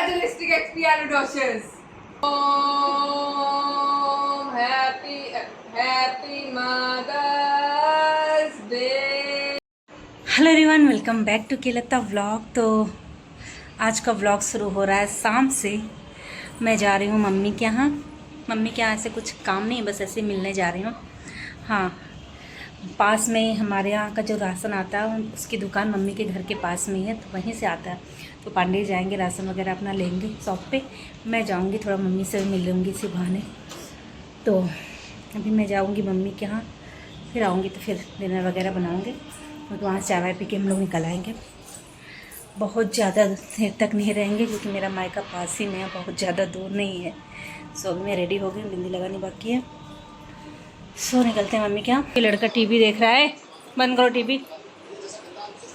fragilistic expialidocious. Oh, happy Mother's Day. Hello everyone, welcome back to केलता vlog. तो आज का व्लॉग शुरू हो रहा है शाम से। मैं जा रही हूँ मम्मी के यहाँ। मम्मी के यहाँ ऐसे कुछ काम नहीं, बस ऐसे मिलने जा रही हूँ। हाँ, पास में हमारे यहाँ का जो राशन आता है उसकी दुकान मम्मी के घर के पास में ही है, तो वहीं से आता है। तो पांडे जाएंगे, राशन वगैरह अपना लेंगे शॉप पे। मैं जाऊँगी, थोड़ा मम्मी से मिल लूँगी इसी बहाने। तो अभी मैं जाऊँगी मम्मी के यहाँ, फिर आऊँगी तो फिर डिनर वगैरह बनाऊँगी। तो वहाँ चाय वाय पी के हम लोग निकल आएंगे। बहुत ज़्यादा देर तक नहीं रहेंगे क्योंकि मेरा मायका पास ही में है, बहुत ज़्यादा दूर नहीं है। सो अभी मैं रेडी हो गई, बिंदी लगानी बाकी है। सो निकलते हैं मम्मी के यहाँ। ये लड़का टीवी देख रहा है, बंद करो टीवी,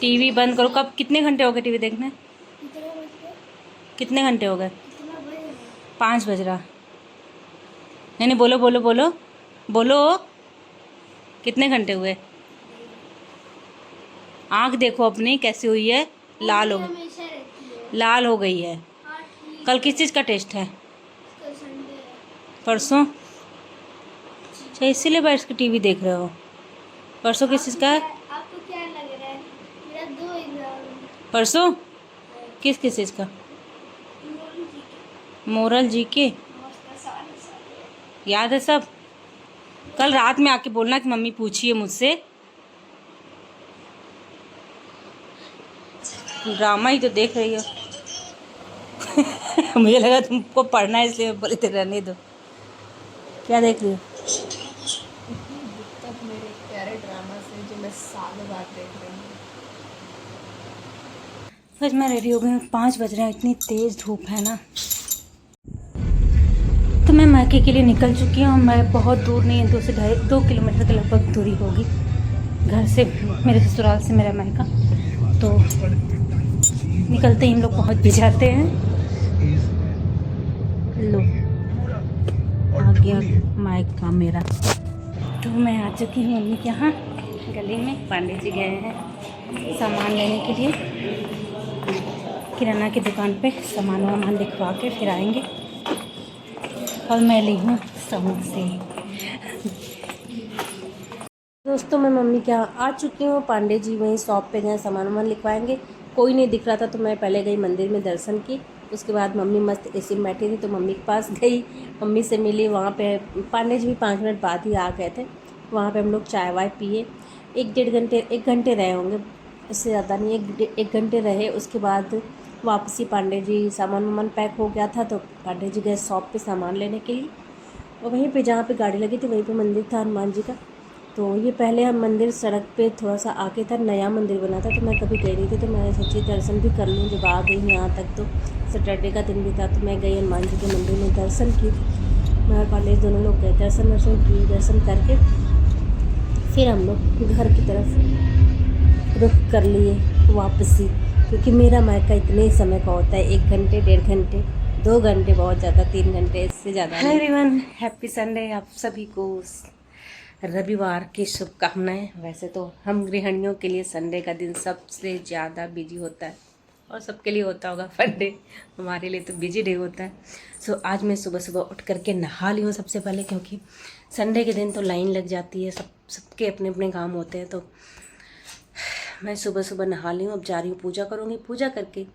टीवी बंद करो। कब, कितने घंटे हो गए टीवी देखने? कितने घंटे हो गए? 5 बज रहा। नहीं नहीं, बोलो बोलो बोलो बोलो, कितने घंटे हुए? आँख देखो अपनी कैसी हुई है, लाल हो गई है। कल किस चीज़ का टेस्ट है? परसों। अच्छा, इसीलिए बैठ के टीवी देख रहे हो। परसों किस चीज़ का है? आपको क्या लग रहा है? मेरा 2 एग्जाम। परसों किस चीज़ का? मोरल जी के याद है सब? कल रात में आके बोलना कि मम्मी पूछिए मुझसे। ड्रामा ही तो देख रही हो। मुझे लगा तुमको पढ़ना है इसलिए मैं बोली थी रहने दो। क्या देख रही हो? तब मेरे प्यारे ड्रामा से जो मैं सालों बाद देख रही हूँ। बस मैं रेडी हो गई हूँ, 5 बज रहे हैं, इतनी तेज़ धूप है ना। तो मैं मायके के लिए निकल चुकी हूँ। मैं बहुत दूर नहीं है, 2 किलोमीटर के लगभग दूरी होगी घर से, मेरे ससुराल से मेरा मायका। तो निकलते ही हम लोग पहुँच भी जाते हैं। लो आ गया मायका मेरा। तो मैं आ चुकी हूँ मम्मी के यहाँ गली में। पांडे जी गए हैं सामान लेने के लिए, किराना की दुकान पे सामान वामान लिखवा के फिर आएंगे। और मैं ली हूँ समोसे। दोस्तों, मैं मम्मी के यहाँ आ चुकी हूँ। पांडे जी वहीं शॉप पे गए, सामान वामान लिखवाएंगे। कोई नहीं दिख रहा था तो मैं पहले गई मंदिर में दर्शन की। उसके बाद मम्मी मस्त एसी में बैठी थी तो मम्मी के पास गई, मम्मी से मिली। वहाँ पे पांडे जी भी 5 मिनट बाद ही आ गए थे। वहाँ पे हम लोग चाय वाय पिए। 1 घंटे रहे होंगे, इससे ज़्यादा नहीं, 1 घंटे रहे। उसके बाद वापसी पांडे जी, सामान वामान पैक हो गया था तो पांडे जी गए शॉप पे सामान लेने के लिए। और वहीं पे जहाँ पे गाड़ी लगी थी वहीं पे मंदिर था हनुमान जी का। तो ये पहले हम मंदिर सड़क पे थोड़ा सा आके था, नया मंदिर बना था तो मैं कभी गई नहीं थी, तो मैं सोची दर्शन भी कर लूँ। जब आ गई यहाँ तक तो सैटरडे का दिन भी था तो मैं गई हनुमान जी के मंदिर में, दर्शन की। मैं और पांडे दोनों लोग गए, दर्शन करके फिर हम लोग घर की तरफ रुख कर लिए वापसी। क्योंकि मेरा मायका इतने समय का होता है, 1 घंटे 1.5 घंटे 2 घंटे, बहुत ज़्यादा 3 घंटे, इससे ज़्यादा। हेलो एवरीवन, हैप्पी संडे आप सभी को। रविवार की शुभकामनाएं। वैसे तो हम गृहिणियों के लिए संडे का दिन सबसे ज़्यादा बिजी होता है और सबके लिए होता होगा फंडे, हमारे लिए तो बिजी डे होता है। सो आज मैं सुबह सुबह उठ करके नहा ली हूँ सबसे पहले, क्योंकि संडे के दिन तो लाइन लग जाती है, सबके अपने अपने काम होते हैं। तो मैं सुबह सुबह नहा ली हूँ। अब जा रही हूँ पूजा करूँगी, पूजा करके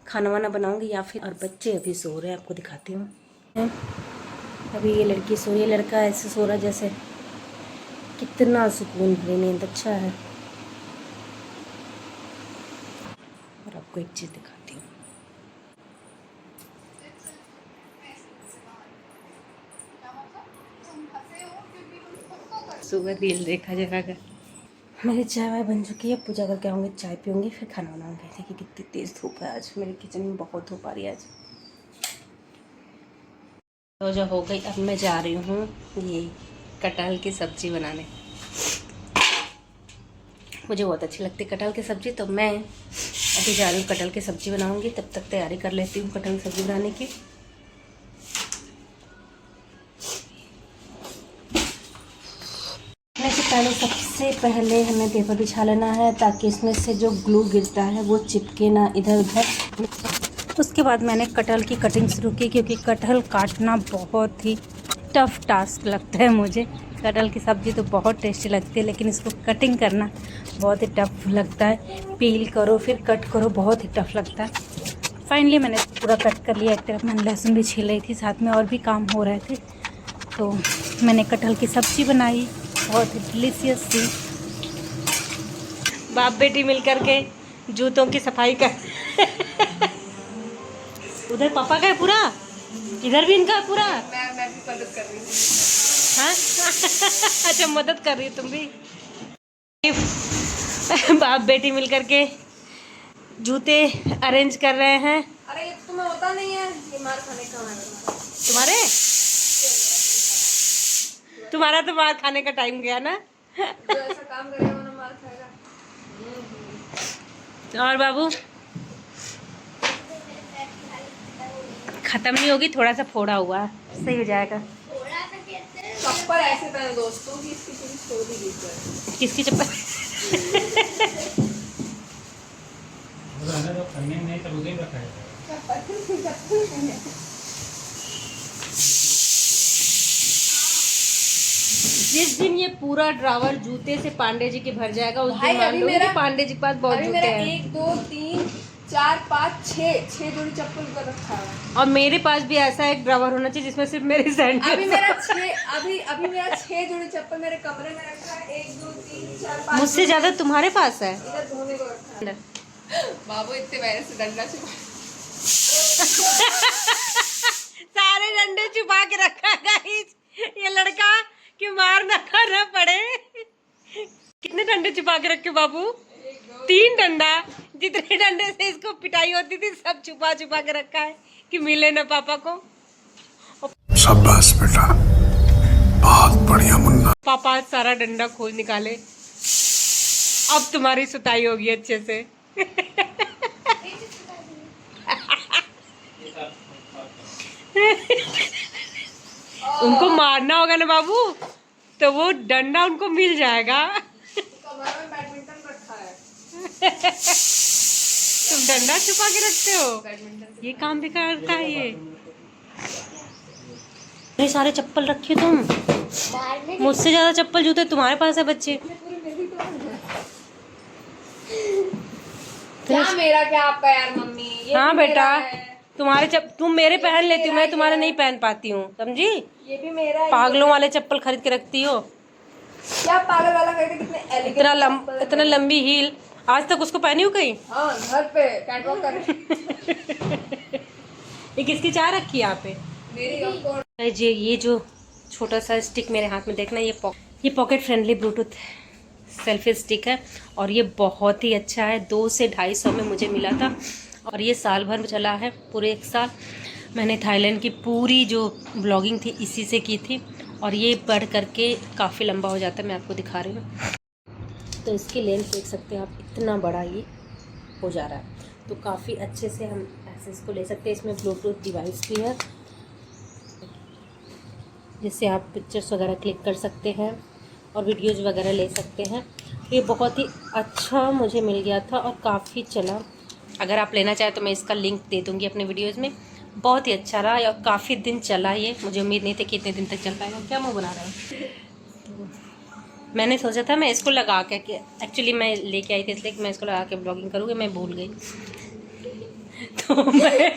खाना वाना बनाऊँगी या फिर। और बच्चे अभी सो रहे हैं, आपको दिखाती हूँ। अभी ये लड़की सो रही है, लड़का ऐसे सो रहा जैसे कितना सुकून भरी नींद। अच्छा है। और आपको एक चीज़ दिखाती हूँ। सुबह रील देखा जाएगा। मेरी चाय वाय बन चुकी है, पूजा करके आऊँगी, चाय पीऊँगी, फिर खाना बनाऊँगी। देखिए कितनी तेज़ धूप है आज, मेरे किचन में बहुत धूप आ रही है आज। तो जो हो गई, अब मैं जा रही हूँ ये कटहल की सब्ज़ी बनाने। मुझे बहुत अच्छी लगती है कटहल की सब्ज़ी, तो मैं अभी जा रही हूँ कटहल की सब्ज़ी बनाऊँगी। तब तक तैयारी कर लेती हूँ कटहल की सब्ज़ी बनाने की। सबसे पहले हमें पेपर बिछा लेना है ताकि इसमें से जो ग्लू गिरता है वो चिपके ना इधर उधर। उसके बाद मैंने कटहल की कटिंग शुरू की, क्योंकि कटहल काटना बहुत ही टफ़ टास्क लगता है मुझे। कटहल की सब्ज़ी तो बहुत टेस्टी लगती है, लेकिन इसको कटिंग करना बहुत ही टफ लगता है। पील करो फिर कट करो, बहुत ही टफ लगता है। फाइनली मैंने पूरा कट कर लिया। एक तरफ मैंने लहसुन भी छील रही थी, साथ में और भी काम हो रहे थे। तो मैंने कटहल की सब्ज़ी बनाई, बहुत ही डिलीशियस सी। बाप बेटी मिल करके जूतों की सफाई कर उधर पापा का है पूरा, इधर भी इनका है पूरा। मैं भी मदद कर रही हूँ। हाँ अच्छा, मदद कर रही है तुम भी। बाप बेटी मिल करके जूते अरेंज कर रहे हैं। अरे ये तो तुम्हें होता नहीं है, ये मार खाने का है तुम्हारा तो मार खाने का टाइम गया ना। जो ऐसा काम करेगा वो ना मार खाएगा। और बाबू खत्म नहीं होगी, थोड़ा सा फोड़ा हुआ है, सही हो जाएगा। चप्पल ऐसे पहने दोस्तों की, इसकी पूरी स्टोरी लीक है। किसकी चप्पल? जिस दिन ये पूरा ड्रावर जूते से पांडे जी के भर जाएगा, उस दिन मान लो कि पांडे जी के पास बहुत जूते हैं। 1 2 3 4 5 6 जोड़ी चप्पल का रखा है। और मेरे पास भी ऐसा एक ड्रावर होना चाहिए जिसमें सिर्फ मेरे सैंडल। अभी मेरा 6 जोड़ी चप्पल मेरे कमरे में रखा है। 1 2 3 4 5। मुझसे ज्यादा तुम्हारे पास है। इधर धोने को रखा है। बाबू इतने महीने से डंडा छुपा सारे डंडे छुपा के रखा है गाइस ये लड़का, कि मार ना खाना पड़े। कितने डंडे छुपा के रखे बाबू? 3 डंडा। जितने डंडे से इसको पिटाई होती थी सब छुपा छुपा के रखा है कि मिले ना पापा को। शाबाश बेटा, बहुत बढ़िया मुन्ना। पापा सारा डंडा खोज निकाले, अब तुम्हारी सुताई होगी अच्छे से। उनको मारना होगा ना बाबू, तो वो डंडा उनको मिल जाएगा। कमरे में बैडमिंटन रखा है। तुम डंडा छुपा के रखते हो, बैडमिंटन ये काम भी करता है ये। इतने सारे चप्पल रखे तुम, मुझसे ज्यादा चप्पल जूते तुम्हारे पास है बच्चे। क्या मेरा क्या आपका यार मम्मी? ये हाँ भी बेटा, मेरा है। तुम मेरे पहन लेती हो, मैं तुम्हारे नहीं पहन पाती हूँ, समझी? ये भी मेरा है। पागलों वाले चप्पल खरीद के रखती हो। क्या पागल वाला कहते, कितने एलिगेंट इतना लंबी हील, आज तक उसको पहनी हो कहीं? हाँ, घर पे कैटवॉक कर रही। ये किसकी चाय रखी है यहाँ पे? मेरी ऑफकोर्स। ये जो छोटा सा स्टिक मेरे हाथ में देखना, ये pocket friendly Bluetooth selfie stick है, और ये बहुत ही अच्छा है। 200 से 250 में मुझे मिला था, और ये साल भर में चला है, पूरे 1 साल। मैंने थाईलैंड की पूरी जो ब्लॉगिंग थी इसी से की थी, और ये बढ़ करके काफ़ी लंबा हो जाता है। मैं आपको दिखा रही हूँ, तो इसकी लेंथ देख सकते हैं आप, इतना बड़ा ये हो जा रहा है। तो काफ़ी अच्छे से हम ऐसे इसको ले सकते हैं। इसमें ब्लूटूथ डिवाइस भी है, जिससे आप पिक्चर्स वगैरह क्लिक कर सकते हैं और वीडियोज़ वगैरह ले सकते हैं। ये बहुत ही अच्छा मुझे मिल गया था और काफ़ी चला। अगर आप लेना चाहें तो मैं इसका लिंक दे दूँगी अपने वीडियोज़ में। बहुत ही अच्छा रहा और काफ़ी दिन चला ये, मुझे उम्मीद नहीं थी कि इतने दिन तक चल पाएगा। क्या मुँह बना रहा है? तो मैंने सोचा था मैं इसको लगा के, एक्चुअली मैं लेके आई थी इसलिए कि मैं इसको लगा के ब्लॉगिंग करूँगी, मैं भूल गई। तो मैं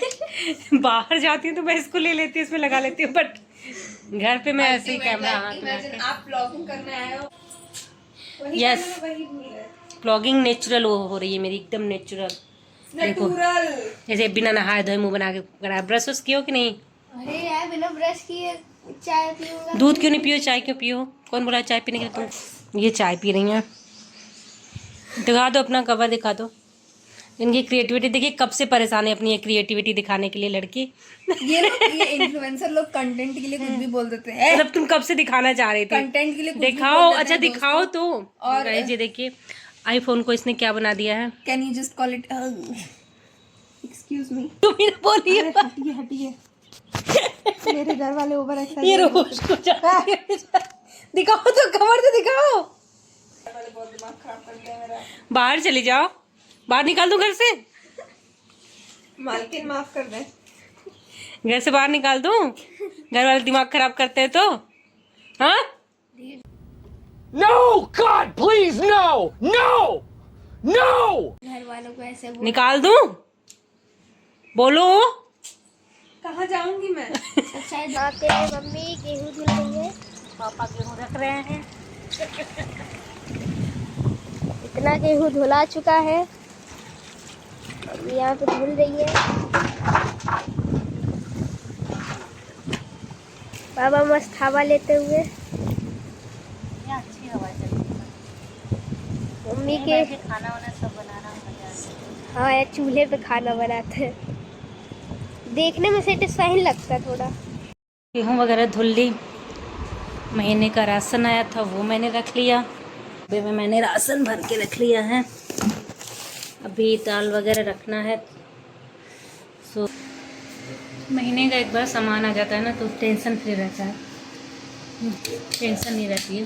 बाहर जाती हूँ तो मैं इसको ले लेती हूँ, इसमें लगा लेती हूँ, बट घर पे मैं ऐसे ही कैमरा इमेजिन आप ब्लॉगिंग करने आए हो। यस, ब्लॉगिंग नेचुरल हो रही है मेरी, एकदम नेचुरल। देखो जैसे बिना नहाए धोए मुंह बना के करा। ब्रश वश कियो कि नहीं? अरे यार बिना ब्रश किए चाय पीऊंगा। दूध क्यों नहीं पियो, चाय क्यों पियो? कौन बोला चाय पीने के लिए? तुम ये चाय पी रही हैं। दिखा दो अपना कवर, दिखा दो। इनकी क्रिएटिविटी देखिए, कब से परेशान है अपनी ये क्रिएटिविटी दिखाने के लिए लड़की। ये इन्फ्लुएंसर लोग कंटेंट के लिए कुछ भी बोल देते हैं। मतलब तुम कब से दिखाना चाह रही थी? कंटेंट के लिए कुछ भी दिखाओ। बोल देते अच्छा हैं दिखाओ तो। और ये देखिए आईफोन को इसने क्या बना दिया है। Can you just call it excuse me. तुम ही ना बोलिए। हटिए हटिए, मेरे घर वाले ओवर एक्साइटेड। ये रोज को दिखाओ तो, कवर तो दिखाओ। बहुत दिमाग खराब करते हैं मेरा। बाहर चली जाओ, बाहर निकाल दो घर से। मालकिन माफ कर दे। घर से बाहर निकाल दूं? घर वाले दिमाग खराब करते हैं तो? हाँ? No! God, please, no! No! No! घर वालों को ऐसे निकाल दूं? बोलो। कहाँ जाऊंगी मैं? शायद आते हैं। मम्मी गेहूँ धुल रही है, पापा गेहूँ रख रहे हैं। इतना गेहूँ धुला चुका है, मम्मी यहाँ पे धुल रही है। बाबा मस्त हवा लेते हुए, अच्छी हवा चल रही है। मम्मी के खाना वाना सब बनाना मजा आता है। हाँ यार, चूल्हे पे खाना बनाते हैं, देखने में सेटिस्फाइंग लगता है थोड़ा। गेहूँ वगैरह धुल ली, महीने का राशन आया था वो मैंने रख लिया। अभी में मैंने राशन भर के रख लिया है, अभी दाल वगैरह रखना है। सो महीने का एक बार सामान आ जाता है ना तो टेंशन फ्री रहता है, टेंशन नहीं रहती है।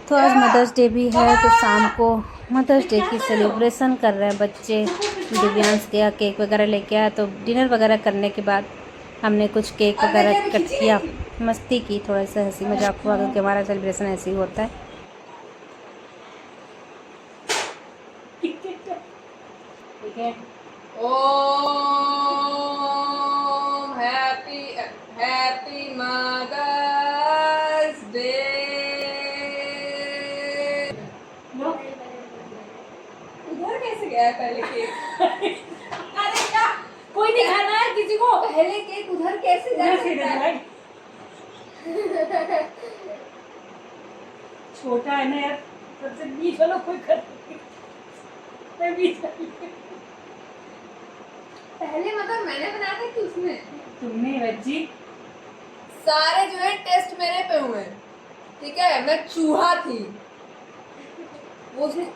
तो आज मदर्स डे भी है तो शाम को मदर्स डे की सेलिब्रेशन कर रहे हैं बच्चे। दिव्यांश गया केक वगैरह लेके आया, तो डिनर वगैरह करने के बाद हमने कुछ केक वगैरह कट किया, मस्ती की, थोड़ा सा हंसी मजाक हुआ क्योंकि हमारा सेलिब्रेशन ऐसे ही होता है। ठीक है। ओम हैप्पी हैप्पी मदर्स डे। उधर कैसे गया पहले केक? अरे क्या, कोई नहीं खाना है किसी को। पहले केक उधर कैसे जा सकता है? छोटा है ना यार, सबसे बीच वाला कोई कर मैं बीच वाली। पहले मतलब मैंने बनाया था कि उसने? तुमने बच्ची। सारे जो है टेस्ट मेरे पे हुए, ठीक है? मैं चूहा थी,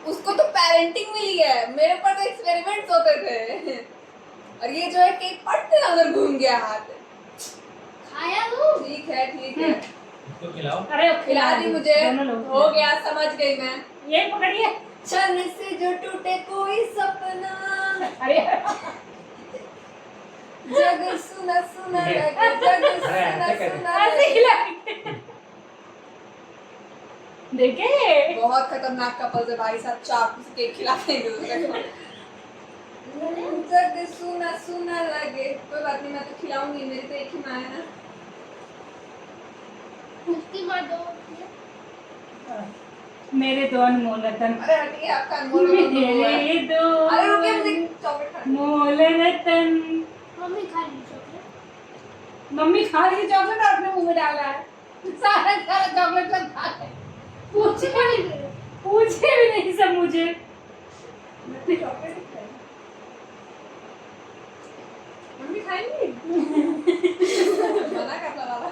उसको तो पेरेंटिंग मिली है, मेरे पर तो एक्सपेरिमेंट्स होते थे। और ये जो है केक पट से अंदर घूम गया हाथ। खाया तू? ठीक है ठीक है, तो खिलाओ। अरे खिला दी मुझे, हो गया, समझ गई मैं। ये पकड़िए। क्षण से जो टूटे कोई सपना, अरे जग सुना सुना लगे, जग सुना सुना ऐसे लगे। खिला देखे। बहुत खतरनाक कपल है भाई साहब, चाकू से केक खिला देंगे उसको। जग सुना सुना लगे, कोई बात नहीं, मैं तो खिलाऊंगी, मेरी तो एक ही माँ है ना। मुफ्ती मार दो। मेरे दो अनमोल रतन, अरे हटिए, आपका अनमोल मेरे दो अरे रुकिए, मुझे चॉकलेट खानी है। मोल रतन। मम्मी खा ली चॉकलेट। मम्मी खा रही चॉकलेट, आपने मुंह में डाला है सारा सारा चॉकलेट सब खा है। पूछे भी नहीं सब मुझे। चॉकलेट ही खाएगी। मम्मी खाएंगी? मना करना वाला।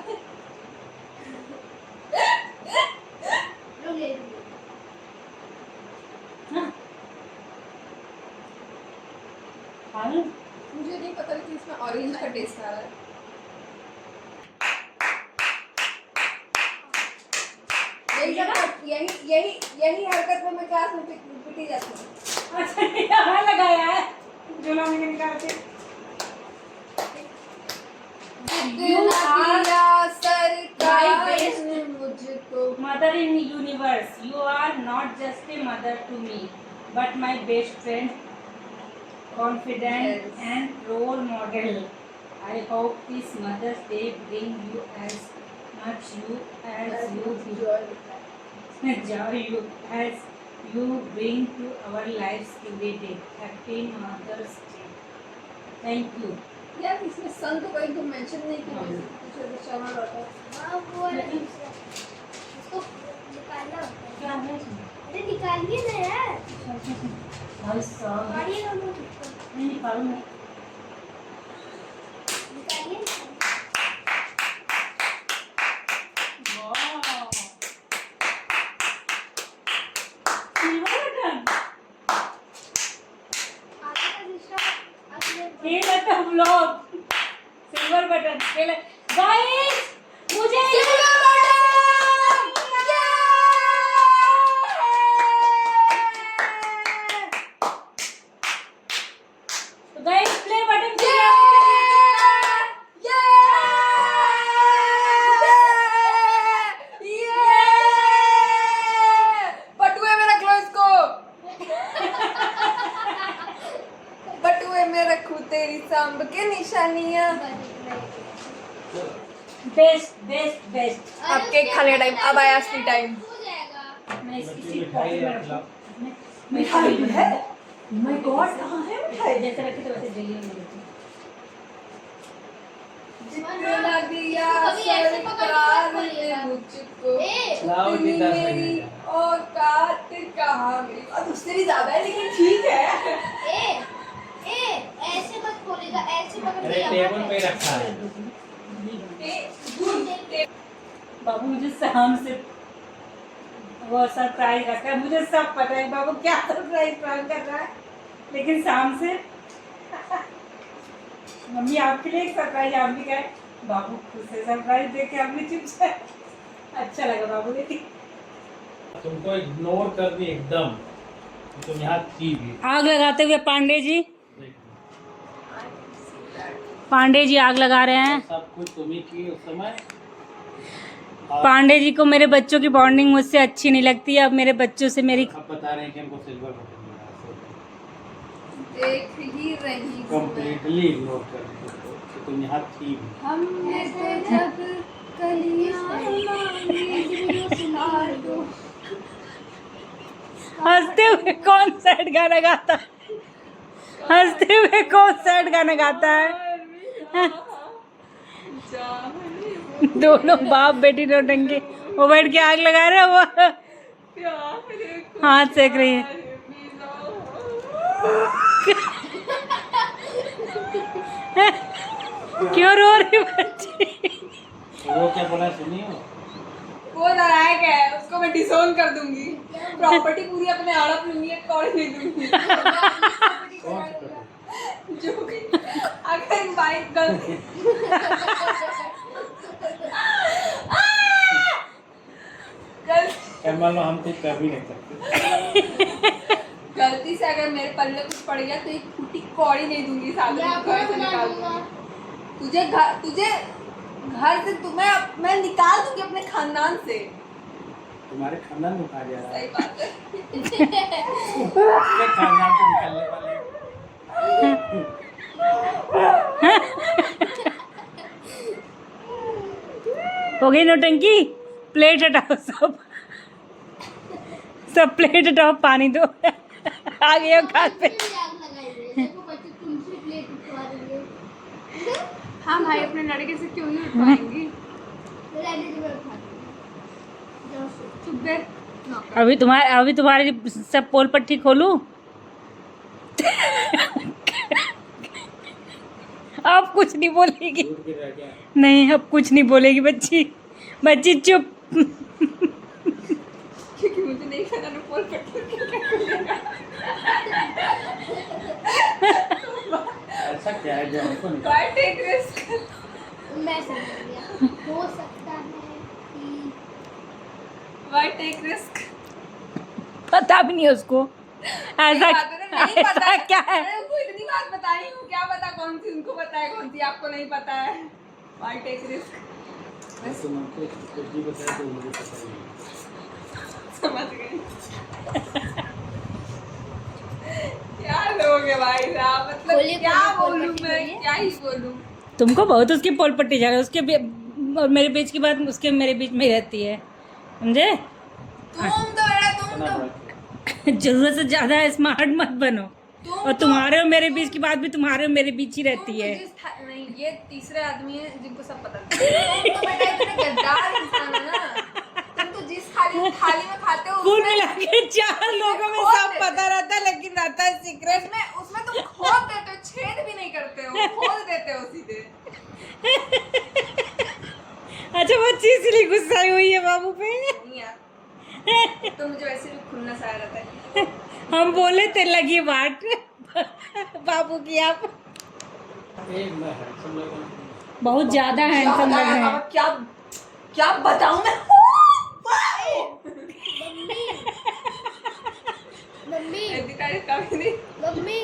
ले मुझे नहीं पता कि इसमें ऑरेंज का टेस्ट आ रहा है। यही हरकत में मैं क्लास में पिटी जाती हूँ। अच्छा यहाँ लगाया है झोला में निकाल के। मुझको Mother in universe, you are not just a mother to me, but my best friend, confident and role model. I hope this Mother's Day bring you as much joy as you bring to our lives every day. Happy Mother's Day. Thank you. यार इसमें सन तो कहीं तो mention नहीं किया, कुछ तो शर्मा रहा हाँ वो वाला दूसरा, उसको निकालना होता है। क्या है? अरे निकालिए ना यार, भाई साहब निकालिए ना, नहीं निकालूंगा। निकालिए। आगे का दूसरा व्लॉग सिल्वर बटन गाइस, मुझे गाइस प्ले बटन बटुए में रख लो इसको। बटुए में रखूं तेरी सांब के निशानियां। Best best best. अब केक खाने का टाइम, अब आया असली टाइम। मैं इसकी मिठाई खिलाओ। मिठाई है? माय गॉड, कहाँ है मिठाई? जैसे रखी तो वैसे जली हुई थी। जितना दिया सरकार ने मुझको, लाओ इतनी जी, 10 मेरी मिनट। औकात कहाँ गई। अब उससे भी ज्यादा है लेकिन ठीक है। ऐसे मत खोलेगा, ऐसे पकड़ अरे टेबल पे रखा है। बाबू मुझे शाम से वो सरप्राइज रखा है, मुझे सब पता है बाबू क्या सरप्राइज प्लान कर रहा है, लेकिन शाम से मम्मी आपके लिए एक सरप्राइज आप भी गए, बाबू खुद से सरप्राइज दे के आपने चुपचाप। अच्छा लगा बाबू लेकिन तुमको इग्नोर कर दी एकदम। तुम यहाँ थी भी। आग लगाते हुए पांडे जी आग लगा रहे हैं। सब कुछ तुम ही की उस समय। पांडे जी को मेरे बच्चों की बॉन्डिंग मुझसे अच्छी नहीं लगती है, अब मेरे बच्चों से मेरी अब बता रहे हैं कि हमको सिल्वर बटन मिला। देख ही रही हूँ कंप्लीटली इग्नोर कर दी तुमको कि तुम यहाँ थी भी। हमने तो जब कलियां मांगी दो। हंसते हुए कौन सैड गाना गाता है? हंसते हुए कौन सैड गाना गाता है? दोनों बाप बेटी नौटंकी, वो बैठ के आग लगा रहे हैं, वो हाथ सेक रही है। क्यों रो रही बच्ची? वो क्या बोला सुनिए? वो नालायक है, उसको मैं डिसोन कर दूंगी। प्रॉपर्टी पूरी अपने हड़प लूंगी, एक कौड़ी नहीं दूंगी। जो भी अगर बाइक गलती मान लो हम कुछ कर भी नहीं सकते। गलती से अगर मेरे पल्ले कुछ पड़ गया तो एक फूटी कौड़ी नहीं दूंगी। साथ में घर से निकाल दूंगी तुझे। घर से तुम्हें मैं निकाल दूंगी अपने खानदान से। तुम्हारे खानदान में खा जा रहा है। सही बात है। अपने खानदान से निकलने वाले। हो गई नौटंकी? प्लेट हटाओ, सब प्लेट हटाओ, पानी दो। आ गए हो खाद पे। हाँ भाई, अपने लड़के से क्यों नहीं उठवाएंगी? चुप दे। अभी तुम्हारे सब पोल पट्टी खोलूं? अब कुछ नहीं बोलेगी। दूध भी रह गया। नहीं, अब कुछ नहीं बोलेगी बच्ची चुप। क्योंकि मुझे नहीं खाना ना पोल पट्टी। ऐसा क्या है जो हमको नहीं? Why take risk? मैं समझ गया, हो सकता है कि Why take risk? पता भी नहीं उसको ऐसा नहीं पता ऐसा क्या है। मैंने उनको इतनी बात बताई हूँ, क्या पता कौन सी उनको पता है, कौन सी आपको नहीं पता है। Why take risk? तुम हमको कुछ भी बताया तो मुझे पता नहीं। समझ गए? क्या लोगे भाई साहब, मतलब क्या बोलूं मैं, क्या ही बोलूं। तुमको बहुत उसकी पोल पट्टी जा रही है, उसके और मेरे बीच की बात उसके मेरे बीच में ही रहती है, समझे? तुम इतना तो बड़ा जरूरत से ज्यादा स्मार्ट मत बनो। और तुम्हारे और मेरे बीच की बात भी तुम्हारे और मेरे बीच ही रहती है। नहीं, ये तीसरे आदमी है जिनको सब पता है। तुम तो बेटा इतने गद्दार इंसान है ना। तुम तो जिस थाली में खाते हो कुल उसमें मिला के 4 लोगों में सब पता रहता है, लेकिन रहता है सीक्रेट। उसमें तुम खोद देते हो, छेद भी नहीं करते हो, खोद देते हो सीधे। अच्छा, वो चीज इसलिए गुस्सा हुई है बाबू पे। नहीं यार, तो मुझे वैसे भी खुन्नस आया रहता है। हम बोले थे लगी बात बाबू की। आप एक मैं हैंडसम लग रहा हूँ। बहुत ज्यादा हैंडसम लग रहे हैं। अब क्या बताऊं मैं। मम्मी अधिकारी कभी नहीं। मम्मी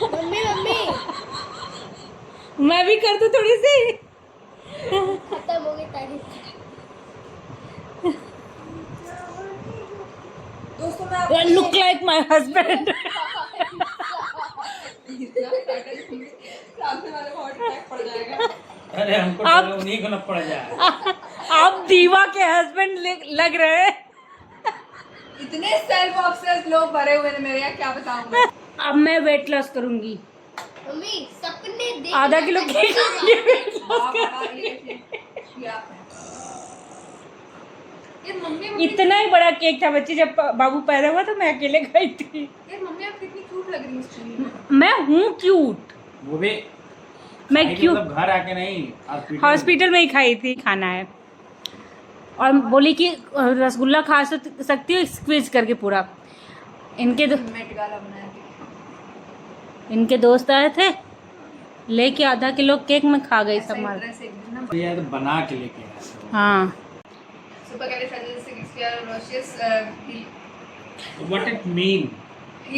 मम्मी मम्मी मैं भी कर दूं थोड़ी सी। खत्म हो गई तारीफ। दोस्तों मैं आपको लुक लाइक माय हस्बैंड। सामने वाले को अटैक पड़ जाएगा। अरे हमको आप- तो उन्हीं को न पड़ जाए। आप दीवा के हस्बैंड लग रहे हैं। इतने सेल्फ ऑब्सेस्ड लोग भरे हुए हैं मेरे यहाँ, क्या बताऊं मैं। अब मैं वेट लॉस करूंगी। मम्मी सपने देख आधा किलो केक खाऊंगी। ये मम्मी इतना ही बड़ा केक था बच्चे, जब बाबू पैदा हुआ तो मैं अकेले खाई थी। यार मम्मी आप कितनी क्यूट लग रही है इस चीज़ में। मैं हूँ क्यूट। वो भी मैं खाई थी, क्यों मतलब घर आके नहीं, हॉस्पिटल में ही खाई थी खाना है। और बोली कि रसगुल्ला खा सकती हो स्क्वीज करके पूरा। इनके मेट गाला बनाया था। इनके दोस्त आए थे, लेके आधा किलो केक में खा गई सब मार। तरह से एक दिन ना ये तो बना के लेके आया था। हाँ supercalifragilisticexpialidocious What it mean?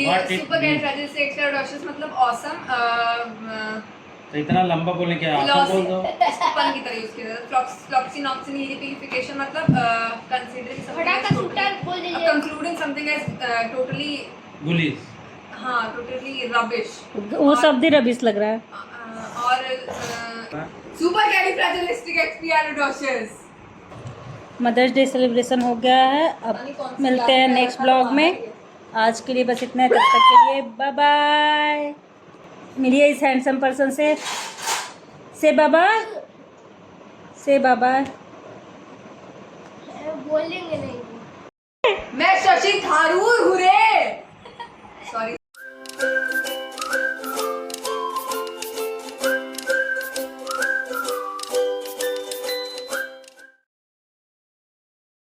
What it mean? supercalifragilisticexpialidocious मतलब awesome तो इतना लंबा बोलने क्या आप बोल दो। पन की तरह यूज किया जाता है। फ्लॉक्सिनॉक्सिन ईरिफिकेशन मतलब कंसीडरिंग फटाका शूटर बोल दीजिए। कंक्लूडिंग समथिंग एज टोटली, गुलीज। हाँ टोटली रबिश। वो शब्द ही रबिश लग रहा है। और supercalifragilisticexpialidocious मदर्स डे सेलिब्रेशन हो गया है। अब मिलते हैं नेक्स्ट ब्लॉग में। आज के लिए बस इतना है, तब तक के लिए बाय बाय। मिलिए इस हैंडसम पर्सन से बाय बाय, से बाय बाय। बोलेंगे नहीं। मैं शशि थारूर हुरे